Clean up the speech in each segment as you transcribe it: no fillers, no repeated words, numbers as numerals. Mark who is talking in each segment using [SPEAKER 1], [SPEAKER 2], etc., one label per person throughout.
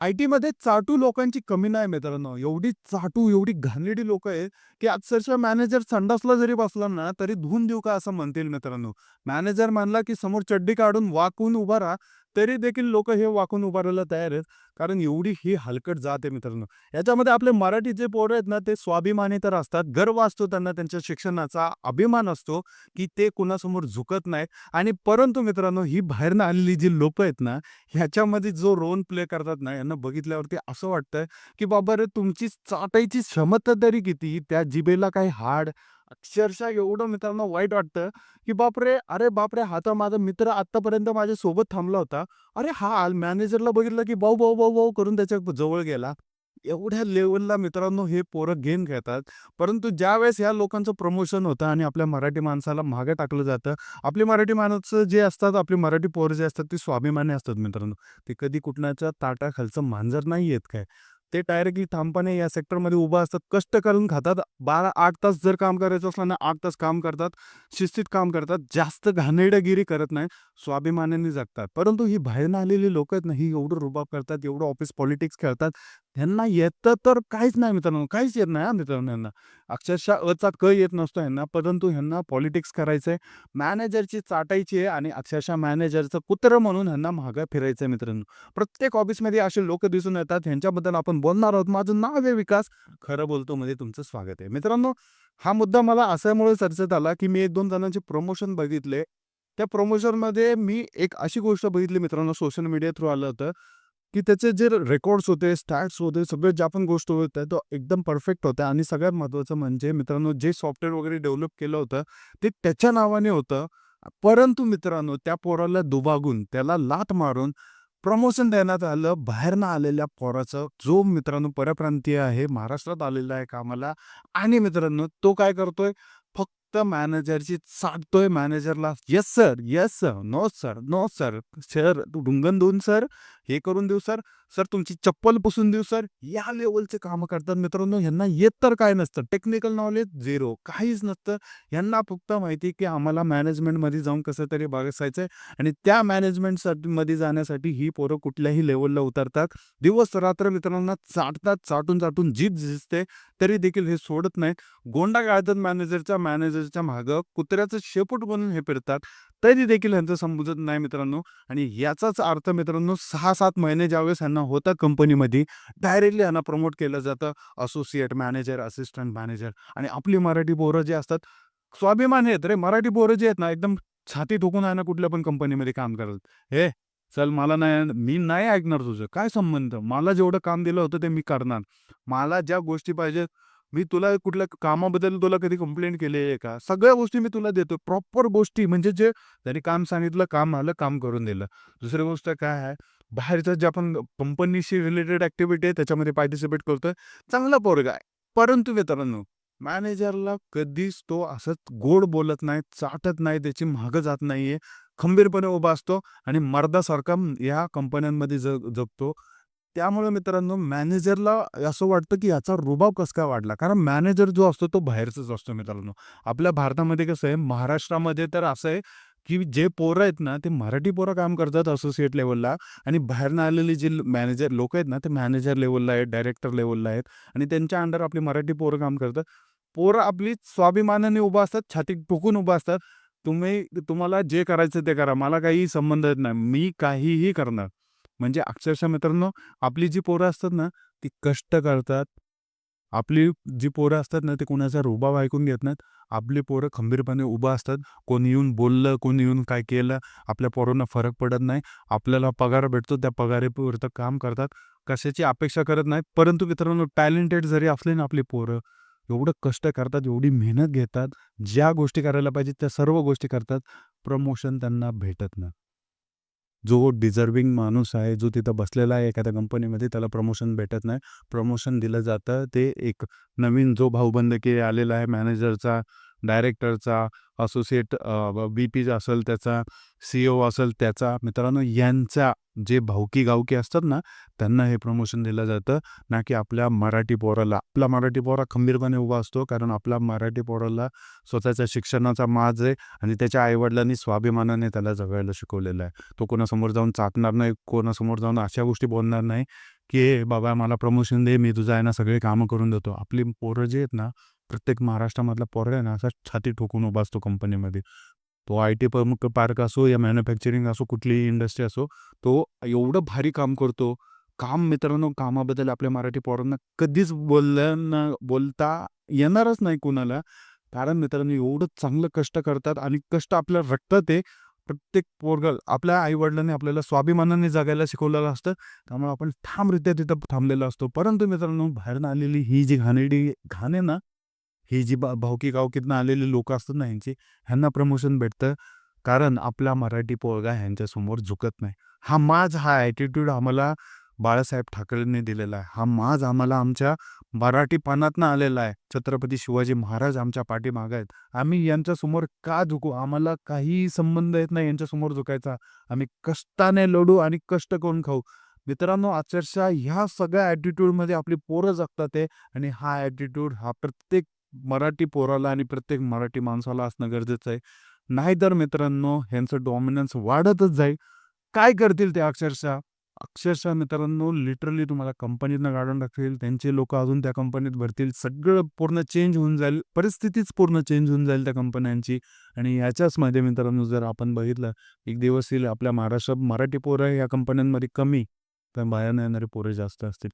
[SPEAKER 1] आय-टीमध्ये चाटू लोकांची कमी नाही मित्रांनो. एवढी चाटू, एवढी घाणेरडी लोकं आहेत, की अक्षरशः मॅनेजर संडासला जरी बसला ना, तरी धुवून देऊ का असं म्हणतील मित्रांनो. मॅनेजर म्हणला, की समोर चड्डी काढून वाकून उभा राहा, तरी देखील लोकं हे वाकून उभा राहायला तयार आहेत. कारण एवढी ही हलकट जात आहे मित्रांनो. याच्यामध्ये आपले मराठी जे पोरं आहेत ना, ते स्वाभिमानी तर असतात. गर्व असतो त्यांना त्यांच्या शिक्षणाचा, अभिमान असतो, की ते कुणासमोर झुकत नाहीत आणि परंतु मित्रांनो, ही बाहेरनं आलेली जी लोकं आहेत ना, ह्याच्यामध्ये जो रोल प्ले करतात ना, यांना बघितल्यावरती असं वाटतं, की बाबा रे तुमची चाटायची क्षमता तरी किती? त्या जिभेला काही हाड? अक्षरशः एवढं मित्रांनो वाईट वाटतं, की बापरे! अरे बापरे! हा तर माझा मित्र आत्तापर्यंत माझ्यासोबत थांबला होता. अरे हा मॅनेजरला बघितलं, की भाऊ, भाऊ, भाऊ, भाऊ करून त्याच्या जवळ गेला. एवढ्या लेव्हलला मित्रांनो हे पोरं गेम खेळतात. परंतु ज्यावेळेस ह्या लोकांचं प्रमोशन होतं आणि आपल्या मराठी माणसाला मागे टाकलं जातं. आपली मराठी माणसं जे असतात, आपली मराठी पोरं जे असतात, ती स्वाभिमानी असतात मित्रांनो. ते कधी कुठल्याच्या ताटाखालचं मांजर नाही आहेत काय. ते डायरेक्टली ठामपणे या सेक्टरमध्ये उभं असतात. कष्ट करून खातात. 12-8 तास जर काम करायचं असलं ना, 8 तास काम करतात. शिस्तीत काम करतात. जास्त घाणेरडेगिरी करत नाही. स्वाभिमानाने जगतात. परंतु ही बाहेरून आलेली लोकं आहेत ना, ही एवढं रुबाब करतात, एवढं ऑफिस पॉलिटिक्स खेळतात. ह्यांना येतं तर काहीच नाही मित्रांनो, काहीच येत नाही हां मित्रांनो ह्यांना. अक्षरशः अचा क येत नसतो ह्यांना, परंतु ह्यांना पॉलिटिक्स करायचंय, मॅनेजरची चाटायची आहे आणि अक्षरशः मॅनेजरचं कुत्रं म्हणून ह्यांना मागं फिरायचंय मित्रांनो. प्रत्येक ऑफिसमध्ये असे लोकं दिसून येतात, ह्यांच्याबद्दल आपण बोलणार आहोत. माझं नाव आहे विकास, खरं बोलतो मध्ये तुमचं स्वागत आहे. मित्रांनो, हा मुद्दा मला अशामुळे चर्चेत आला, की मी 1-2 जणांचे प्रमोशन बघितले. त्या प्रमोशनमध्ये मी एक अशी गोष्ट बघितली मित्रांनो, सोशल मीडिया थ्रू आलं होतं. की त्याचे जे रेकॉर्ड्स होते, स्टॅट्स होते, सगळे ज्या पण गोष्टी होत्या, तो एकदम परफेक्ट होत्या आणि सगळ्यात महत्त्वाचं म्हणजे मित्रांनो, जे सॉफ्टवेअर वगैरे डेव्हलप केलं होतं, ते त्याच्या नावाने होतं. परंतु मित्रांनो, त्या पोराला दुभागून, त्याला लाथ मारून प्रमोशन देण्यात आलं. बाहेरनं आलेल्या पोराचं, जो मित्रांनो परप्रांतीय आहे, महाराष्ट्रात आलेला आहे कामाला आणि मित्रांनो, तो काय करतोय? फक्त मॅनेजरची चाटतोय मॅनेजरला. "Yes sir, yes sir. No sir, no sir. Sir, ढुंगण देऊन सर, हे करून देऊ सर, सर तुमची चप्पल पुसून देऊ सर." या लेव्हलचे कामं करतात मित्रांनो. ह्यांना येत तर काय नसतं. टेक्निकल नॉलेज झिरो, काहीच नसतं. ह्यांना फक्त माहिती की आम्हाला मॅनेजमेंटमध्ये जाऊन कसं तरी बसायचंय आणि त्या मॅनेजमेंटसाठी मध्ये जाण्यासाठी ही पोरं कुठल्याही लेव्हलला उतरतात. दिवस-रात्र मित्रांना चाटतात, चाटून-चाटून जीभ झिजते, तरी देखील हे सोडत नाहीत. गोंडा गाळतात मॅनेजरच्या मागं कुत्र्याचं शेपूट बनून हे फिरतात. तरी देखील ह्यांचं समजत नाही मित्रांनो. आणि याचाच अर्थ मित्रांनो 6-7 महिने ज्यावेळेस ह्यांना होतात कंपनीमध्ये, डायरेक्टली ह्यांना प्रमोट केलं जातं. असोसिएट मॅनेजर, असिस्टंट मॅनेजर आणि आपली मराठी पोरं जे असतात, स्वाभिमान आहेत रे. मराठी पोरं जे आहेत ना, एकदम छाती ठोकून आहे ना कुठल्या पण कंपनीमध्ये काम करतात. "हे चल मला नाही मी नाही ऐकणार तुझं. काय संबंध? मला जेवढं काम दिलं होतं ते मी करणार. मला ज्या गोष्टी पाहिजेत मी तुला कुठल्या कामाबद्दल तुला कधी कंप्लेंट केली आहे का? सगळ्या गोष्टी मी तुला देतो. प्रॉपर गोष्टी म्हणजे जे त्यांनी काम सांगितलं, काम आलं, काम करून दिलं. दुसरी गोष्ट काय आहे, बाहेरचं जे आपण कंपनीशी रिलेटेड ॲक्टिव्हिटी आहे त्याच्यामध्ये पार्टिसिपेट करतोय. चांगला पोरगा आहे. परंतु मित्रांनो, मॅनेजरला कधीच तो असंच गोड बोलत नाही, चाटत नाही, त्याची मागं जात नाहीये. खंबीरपणे उभा असतो आणि मर्दासारखा या कंपन्यांमध्ये जगतो. त्यामुळे मित्रांनो मॅनेजरला असं वाटतं, की याचा रुबाब कसं काय वाढला? कारण मॅनेजर जो असतो तो बाहेरचाच असतो मित्रांनो. आपल्या भारतामध्ये कसं आहे, महाराष्ट्रामध्ये तर असं आहे, की जे पोरं आहेत ना, ते मराठी पोरं काम करतात असोसिएट लेव्हलला आणि बाहेरनं आलेली जी मॅनेजर लोकं आहेत ना, ते मॅनेजर लेव्हलला आहेत, डायरेक्टर लेव्हलला आहेत आणि त्यांच्या अंडर आपली मराठी पोरं काम करतात. पोरं आपली स्वाभिमानाने उभा असतात, छाती ठोकून उभा असतात. तुम्हाला जे करायचं ते करा. मला काही संबंध येत नाही. मी काहीही करणार. म्हणजे अक्षरशः मित्रांनो, आपली जी पोरं असतात ना, ती कष्ट करतात. आपली जी पोरं असतात ना, ते कुणाचा रुबाब ऐकून घेत नाहीत. आपली पोरं खंबीरपणे उभं असतात. कोणी येऊन बोललं, कोणी येऊन काय केलं, आपल्या पोरांना फरक पडत नाही. आपल्याला पगार भेटतो, त्या पगारापुरतं काम करतात. कशाची अपेक्षा करत नाहीत. परंतु मित्रांनो, टॅलेंटेड जरी असले ना आपली पोरं, एवढं कष्ट करतात, एवढी मेहनत घेतात. ज्या गोष्टी करायला पाहिजे त्या सर्व गोष्टी करतात. प्रमोशन त्यांना भेटत नाही. जो डिझर्व्हिंग माणूस आहे, जो तिथं बसलेला आहे एखाद्या कंपनीमध्ये त्याला प्रमोशन भेटत नाही. प्रमोशन दिलं जातं ते एक नवीन जो भाऊबंदकी आलेला आहे मॅनेजरचा, डायरेक्टरचा, असोसिएट व्ही-पी असेल त्याचा, सी-ओ असेल त्याचा. मित्रांनो यांचा जे भावकी-गावकी असतात ना, त्यांना हे प्रमोशन दिलं जातं, ना की आपल्या मराठी पोराला. आपला मराठी पोरा खंबीरपणे उभा असतो कारण आपला मराठी पोराला स्वतःच्या शिक्षणाचा माज आहे आणि त्याच्या आई स्वाभिमानाने त्याला जगायला शिकवलेलं आहे. तो कोणासमोर जाऊन चाटणार नाही, कोणासमोर जाऊन अशा गोष्टी बोलणार नाही, की "ए बाबा मला प्रमोशन दे, मी तुझं आहे ना सगळे कामं करून देतो." आपली पोरं जे आहेत ना, प्रत्येक महाराष्ट्रामधला पोरगा आहे ना, असा छाती ठोकून उभा असतो कंपनीमध्ये. तो आय-टी पार्क असो या मॅन्युफॅक्चरिंग असो, कुठलीही इंडस्ट्री असो, तो एवढं भारी काम करतो. काम मित्रांनो, कामाबद्दल आपल्या मराठी पोरांना कधीच बोलता येणारच नाही कुणाला. कारण मित्रांनो एवढं चांगलं कष्ट करतात आणि कष्ट आपल्या रक्तात आहे. प्रत्येक पोरगं आपल्या आई-वडिलांनी आपल्याला स्वाभिमानाने जगायला शिकवलेलं असतं. त्यामुळे आपण ठामरित्या तिथं थांबलेलो असतो. परंतु मित्रांनो बाहेरून आलेली ही जी घाणेरडी घाण आहे ना, ही जी भावकी-गावकीतनं आलेली लोकं असतात ना ह्यांची, ह्यांना प्रमोशन भेटतं. कारण आपला मराठी पोरगा ह्यांच्यासमोर झुकत नाही. हा ॲटिट्यूड आम्हाला बाळासाहेब ठाकरेंनी दिलेला आहे. हा माज आम्हाला आमच्या मराठीपणातनं आलेला आहे. छत्रपती शिवाजी महाराज आमच्या पाठीमागे आहेत. आम्ही यांच्यासमोर का झुकू? आम्हाला काहीही संबंध येत नाही यांच्यासमोर झुकायचा. आम्ही कष्टाने लढू आणि कष्ट करून खाऊ. मित्रांनो, अक्षरशः ह्या सगळ्या ॲटिट्यूडमध्ये आपली पोरं जगतात आहे आणि हा ॲटिट्यूड हा प्रत्येक मराठी पोराला आणि प्रत्येक मराठी माणसाला असणं गरजेचं आहे. नाहीतर मित्रांनो, ह्यांचं डॉमिनन्स वाढतच जाईल. काय करतील ते अक्षरशः? अक्षरशः मित्रांनो, लिटरली तुम्हाला कंपनीतनं काढून टाकतील. त्यांचे लोकं अजून त्या कंपनीत भरतील. सगळं पूर्ण चेंज होऊन जाईल. परिस्थितीच पूर्ण चेंज होऊन जाईल त्या कंपन्यांची. आणि ह्याच्याचमध्ये मित्रांनो जर आपण बघितलं, एक दिवस येईल आपल्या महाराष्ट्रात मराठी पोरं या कंपन्यांमध्ये कमी, तर बाहेरनं येणारे पोरं जास्त असतील.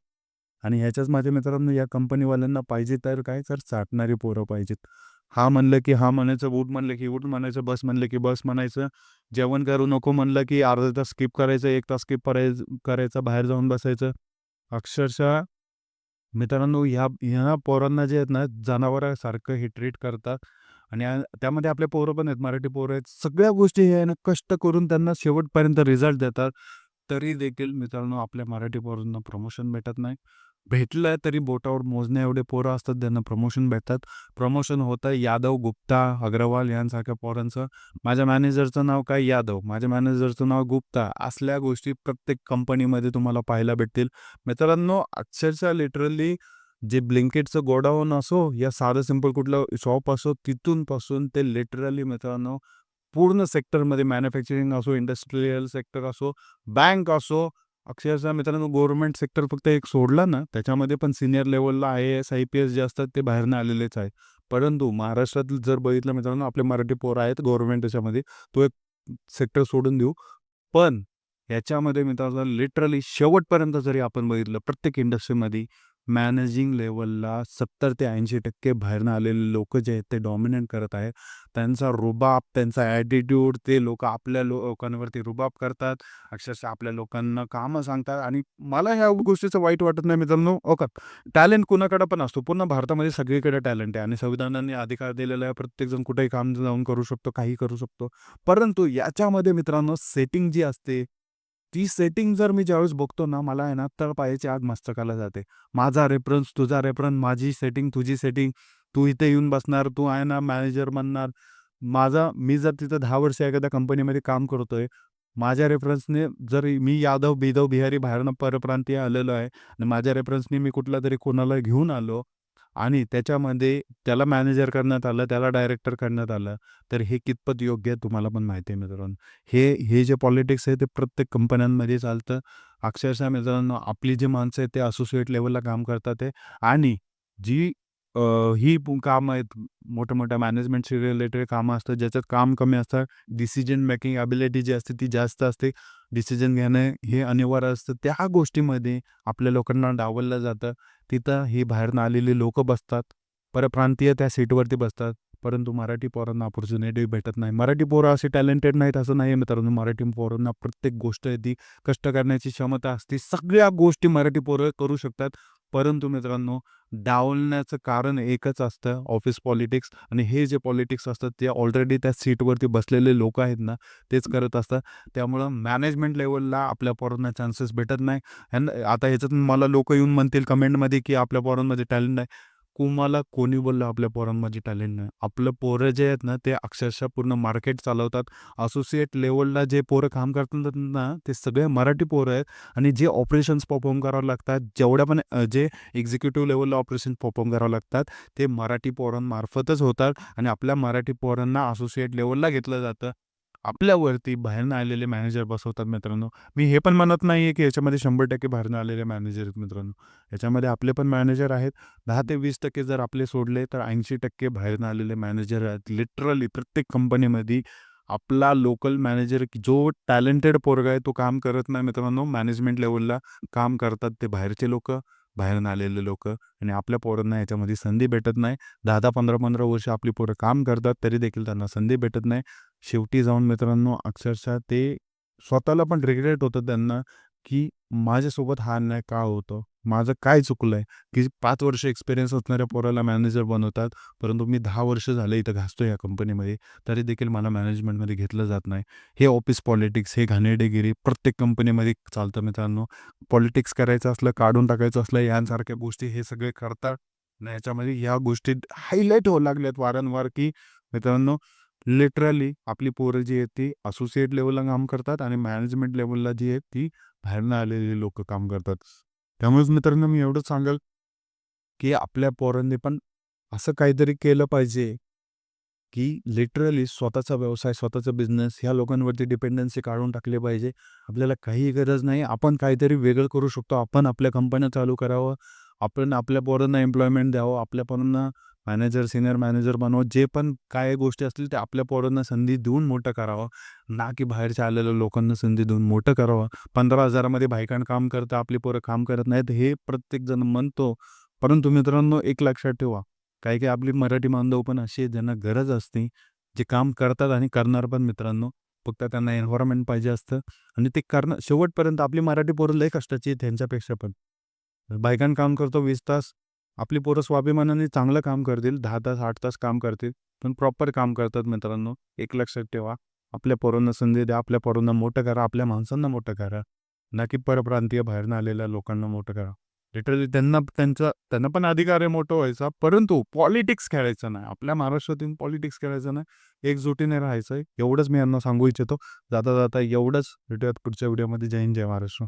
[SPEAKER 1] आणि ह्याच्याचमध्ये मित्रांनो या कंपनीवाल्यांना पाहिजे तर काय, तर चाटणारी पोरं पाहिजेत. हां म्हणलं की हां म्हणायचं, उठ म्हणलं की उठ म्हणायचं, बस म्हणलं की बस म्हणायचं. जेवण करू नको म्हणलं की अर्धा तास स्किप करायचं, 1 तास स्किप करायचं, बाहेर जाऊन बसायचं. अक्षरशः मित्रांनो ह्या पोरांना जे आहेत ना, जनावरासारखं हे ट्रीट करतात आणि त्यामध्ये आपले पोरं पण आहेत, मराठी पोरं आहेत. सगळ्या गोष्टी हे आहे ना, कष्ट करून त्यांना शेवटपर्यंत रिझल्ट देतात. तरी देखील मित्रांनो आपल्या मराठी पोरांना प्रमोशन भेटत नाही. भेटलं तरी बोटावर मोजण्या एवढे पोरं असतात ज्यांना प्रमोशन भेटतात. प्रमोशन होतं यादव, गुप्ता, अग्रवाल यांसारख्या पोरांचं. माझ्या मॅनेजरचं नाव काय यादव, माझ्या मॅनेजरचं नाव गुप्ता. असल्या गोष्टी प्रत्येक कंपनीमध्ये तुम्हाला पाहायला भेटतील. मित्रांनो अक्षरशः लिटरली जे ब्लिंकिटचं गोडाऊन असो या साधं सिंपल कुठलं शॉप असो तिथून पासून ते लिटरली मित्रांनो पूर्ण सेक्टरमध्ये मॅन्युफॅक्चरिंग असो, इंडस्ट्रियल सेक्टर असो, बँक असो, अक्षरशः मित्रांनो गव्हर्नमेंट सेक्टर फक्त एक सोडला ना, त्याच्यामध्ये पण सीनियर लेव्हलला आय-ए-एस, आय-पी-एस जे असतात ते बाहेरनं आलेलेच आहे. परंतु महाराष्ट्रात जर बघितलं मित्रांनो आपले मराठी पोरं आहेत गव्हर्नमेंट याच्यामध्ये, तो एक सेक्टर सोडून देऊ. पण याच्यामध्ये मित्रांनो लिटरली शेवटपर्यंत जरी आपण बघितलं प्रत्येक इंडस्ट्रीमध्ये मॅनेजिंग लेव्हलला 70% ते 80% बाहेरनं आलेले लोकं जे आहेत ते डॉमिनेट करत आहेत. त्यांचा रुबाब, त्यांचा ॲटिट्यूड ते लोकं आपल्या लोकांवरती रुबाब करतात. अक्षरशः आपल्या लोकांना कामं सांगतात आणि मला ह्या गोष्टीचं वाईट वाटत नाही मित्रांनो. हो का, टॅलेंट कुणाकडे पण असतो. पूर्ण भारतामध्ये सगळीकडे टॅलेंट आहे आणि संविधानाने अधिकार दिलेला आहे. प्रत्येकजण कुठेही काम जाऊन करू शकतो, काही करू शकतो. परंतु याच्यामध्ये मित्रांनो सेटिंग जी असते, ती सेटिंग जर मी ज्यावेळेस बघतो ना, मला आहे ना तळपायाची आग मस्तकाला जाते. माझा रेफरन्स, तुझा रेफरन्स, माझी सेटिंग, तुझी सेटिंग. तू इथे येऊन बसणार, तू आहे ना मॅनेजर बनणार. मी जर तिथं 10 वर्ष एखाद्या कंपनीमध्ये काम करतोय, माझ्या रेफरन्सने जर मी यादव-बिदव, बिहारी बाहेरनं परप्रांतीय आलेलो आहे आणि माझ्या रेफरन्सने मी कुठलातरी कोणाला घेऊन आलो आणि त्याच्यामध्ये त्याला मॅनेजर करण्यात आलं, त्याला डायरेक्टर करण्यात आलं, तर हे कितपत योग्य आहे तुम्हाला पण माहिती आहे मित्रांनो. हे जे पॉलिटिक्स आहे ते प्रत्येक कंपन्यांमध्ये चालतं. अक्षरशः मित्रांनो आपली जी माणसं आहेत ते असोसिएट लेव्हलला काम करतात आहे आणि जी अ, ही कामं आहेत मोठ्या-मोठ्या मॅनेजमेंटशी रिलेटेड कामं असतात ज्याच्यात काम कमी असतं. डिसिजन मेकिंग एबिलिटी जी असते ती जास्त असते. डिसिजन घेणं हे अनिवार्य असतं. त्या गोष्टीमध्ये आपल्या लोकांना डावललं जातं. तिथं ही बाहेरून आलेली लोकं बसतात. परप्रांतीय त्या सीटवरती बसतात. परंतु मराठी पोरांना अपॉर्च्युनिटी भेटत नाही. मराठी पोरं असे टॅलेंटेड नाहीत असं नाही मित्रांनो. मराठी पोरांना प्रत्येक गोष्ट आहे ती कष्ट करण्याची क्षमता असते. सगळ्या गोष्टी मराठी पोरं करू शकतात. परंतु मित्रांनो डावलण्याचं कारण एकच असतं ऑफिस पॉलिटिक्स आणि हे जे पॉलिटिक्स असतात ते ऑलरेडी त्या सीटवरती बसलेले लोकं आहेत ना, तेच करत असतात. त्यामुळं मॅनेजमेंट लेव्हलला आपल्या पोरांना चान्सेस भेटत नाही. आता ह्याच्यात मला लोकं येऊन म्हणतील कमेंटमध्ये, की आपल्या पोरांमध्ये टॅलेंट नाही. तुम्हाला कोणी बोललं आपल्या पोरांमध्ये टॅलेंट नाही? आपलं पोरं जे आहेत ना, ते अक्षरशः पूर्ण मार्केट चालवतात. असोसिएट लेव्हलला जे पोरं काम करतात ना, ते सगळे मराठी पोरं आहेत आणि जे ऑपरेशन्स परफॉर्म करावे लागतात, जेवढ्या पण जे एक्झिक्युटिव्ह लेव्हलला ऑपरेशन परफॉर्म करावे लागतात, ते मराठी पोरांमार्फतच होतात आणि आपल्या मराठी पोरांना असोसिएट लेव्हलला घेतलं जातं. आपल्यावरती बाहेरनं आलेले मॅनेजर बसवतात मित्रांनो. मी हे पण म्हणत नाहीये, की याच्यामध्ये 100% बाहेरनं आलेले मॅनेजर आहेत मित्रांनो. याच्यामध्ये आपले पण मॅनेजर आहेत. 10 ते 20% जर आपले सोडले, तर 80% बाहेरनं आलेले मॅनेजर आहेत. लिटरली प्रत्येक कंपनीमध्ये आपला लोकल मॅनेजर जो टॅलेंटेड पोरगा आहे, तो काम करत नाही मित्रांनो. मॅनेजमेंट लेव्हलला काम करतात ते बाहेरचे लोकं, बाहेरून आलेले लोकं आणि आपल्या पोरांना याच्यामध्ये संधी भेटत नाही. 10-10, 15-15 वर्ष आपली पोरं काम करतात, तरी देखील त्यांना संधी भेटत नाही. शेवटी जाऊन मित्रांनो अक्षरशः ते स्वतःला पण रिग्रेट होतं त्यांना, की माझ्यासोबत हा अन्याय का होतो? माझं काय चुकलंय? की 5 वर्ष एक्सपिरियन्स असणाऱ्या पोराला मॅनेजर बनवतात, परंतु मी 10 वर्ष झाले इथं घासतोय या कंपनीमध्ये, तरी देखील मला मॅनेजमेंटमध्ये घेतलं जात नाही. हे ऑफिस पॉलिटिक्स, हे घाणेरडेगिरी प्रत्येक कंपनीमध्ये चालतं मित्रांनो. पॉलिटिक्स करायचं असलं, काढून टाकायचं असलं, यांसारख्या गोष्टी हे सगळे करतात. आणि याच्यामध्ये ह्या गोष्टी हायलाइट होऊ लागल्यात वारंवार, की मित्रांनो लिटरली आपली पोरं जी आहेत ती असोसिएट लेव्हलला काम करतात आणि मॅनेजमेंट लेव्हलला जी आहेत ती बाहेरनं आलेली लोकं काम करतात. त्यामुळेच मित्रांनो मी एवढंच सांगेल, की आपल्या पोरांनी पण असं काहीतरी केलं पाहिजे, की लिटरली स्वतःचा व्यवसाय, स्वतःचा बिझनेस ह्या लोकांवरती डिपेंडन्सी काढून टाकली पाहिजे. आपल्याला काही गरज नाही. आपण काहीतरी वेगळं करू शकतो. आपण आपल्या कंपन्या चालू करावं. आपण आपल्या पोरांना एम्प्लॉयमेंट द्यावं. आपल्या पोरांना मॅनेजर, सीनियर मॅनेजर बनवावं. जे पण काय गोष्टी असतील ते आपल्या पोरांना संधी देऊन मोठं करावं. ना की बाहेरच्या आलेल्या लोकांना संधी देऊन मोठं करावं. 15,000 मध्ये बायकां काम करतं, आपली पोरं काम करत नाहीत हे प्रत्येकजण म्हणतो. परंतु मित्रांनो एक लक्षात ठेवा, काही-काही आपली मराठी बांधव पण अशी आहेत ज्यांना गरज असते, जे काम करतात आणि करणार पण मित्रांनो. फक्त त्यांना एन्व्हायर्नमेंट पाहिजे असतं आणि ते करणं शेवटपर्यंत आपली मराठी पोरं लय कष्टाची आहेत त्यांच्यापेक्षा पण. बायकां काम करतो 20 तास. आपली पोरं स्वाभिमानाने चांगलं काम करतील. 10 तास, 8 तास काम करतील. पण प्रॉपर काम करतात मित्रांनो. एक लक्षात ठेवा. आपल्या पोरांना संधी द्या. आपल्या पोरांना मोठं करा. आपल्या माणसांना मोठं करा. ना की परप्रांतीय बाहेरनं आलेल्या लोकांना मोठं करा. लिटरली त्यांना पण अधिकार आहे मोठं व्हायचा. परंतु पॉलिटिक्स खेळायचं नाही. आपल्या महाराष्ट्रातून पॉलिटिक्स खेळायचं नाही. एकजुटीने राहायचं एवढंच मी यांना सांगू इच्छितो. जाता-जाता एवढंच. भेटूयात पुढच्या व्हिडिओमध्ये. जय हिंद, जय महाराष्ट्र.